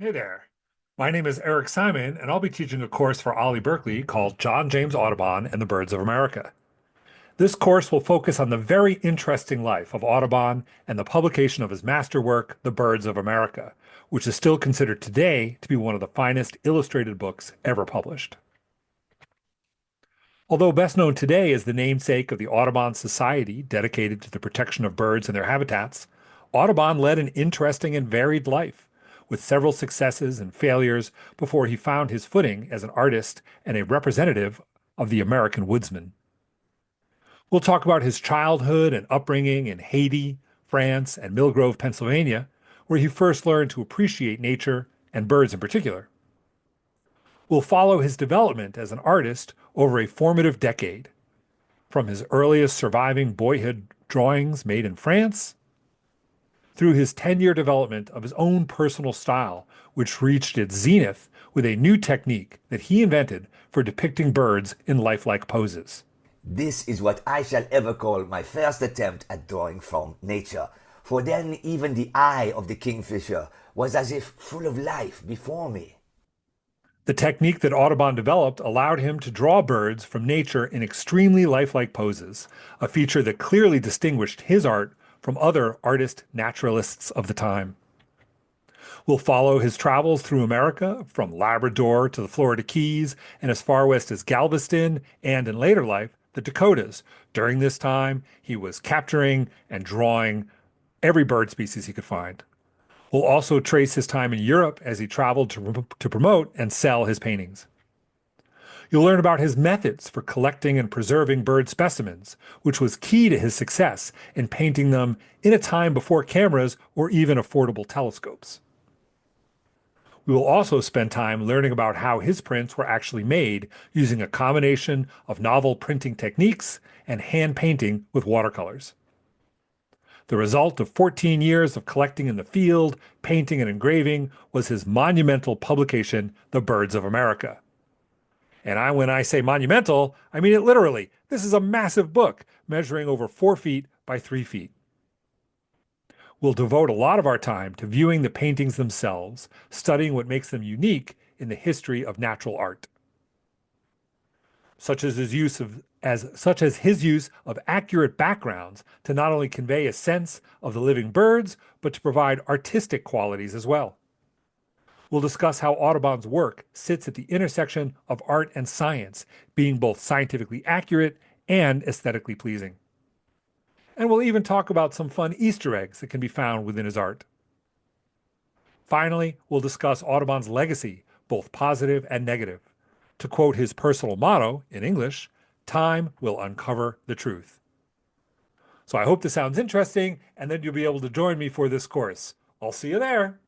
Hey there. My name is Eric Simon, and I'll be teaching a course for Ollie Berkeley called John James Audubon and the Birds of America. This course will focus on the very interesting life of Audubon and the publication of his masterwork, The Birds of America, which is still considered today to be one of the finest illustrated books ever published. Although best known today as the namesake of the Audubon Society dedicated to the protection of birds and their habitats, Audubon led an interesting and varied life, with several successes and failures before he found his footing as an artist and a representative of the American woodsman. We'll talk about his childhood and upbringing in Haiti, France, and Mill Grove, Pennsylvania, where he first learned to appreciate nature and birds in particular. We'll follow his development as an artist over a formative decade, from his earliest surviving boyhood drawings made in France through his 10-year development of his own personal style, which reached its zenith with a new technique that he invented for depicting birds in lifelike poses. This is what I shall ever call my first attempt at drawing from nature, for then even the eye of the kingfisher was as if full of life before me. The technique that Audubon developed allowed him to draw birds from nature in extremely lifelike poses, a feature that clearly distinguished his art from other artist naturalists of the time. We'll follow his travels through America, from Labrador to the Florida Keys and as far west as Galveston, and in later life, the Dakotas. During this time, he was capturing and drawing every bird species he could find. We'll also trace his time in Europe as he traveled to promote and sell his paintings. You'll learn about his methods for collecting and preserving bird specimens, which was key to his success in painting them in a time before cameras or even affordable telescopes. We will also spend time learning about how his prints were actually made using a combination of novel printing techniques and hand painting with watercolors. The result of 14 years of collecting in the field, painting, and engraving was his monumental publication, The Birds of America. And when I say monumental, I mean it literally. This is a massive book measuring over 4 feet by 3 feet. We'll devote a lot of our time to viewing the paintings themselves, studying what makes them unique in the history of natural art, such as his use of accurate backgrounds to not only convey a sense of the living birds, but to provide artistic qualities as well. We'll discuss how Audubon's work sits at the intersection of art and science, being both scientifically accurate and aesthetically pleasing. And we'll even talk about some fun Easter eggs that can be found within his art. Finally, we'll discuss Audubon's legacy, both positive and negative. To quote his personal motto in English, time will uncover the truth. So I hope this sounds interesting, and then you'll be able to join me for this course. I'll see you there.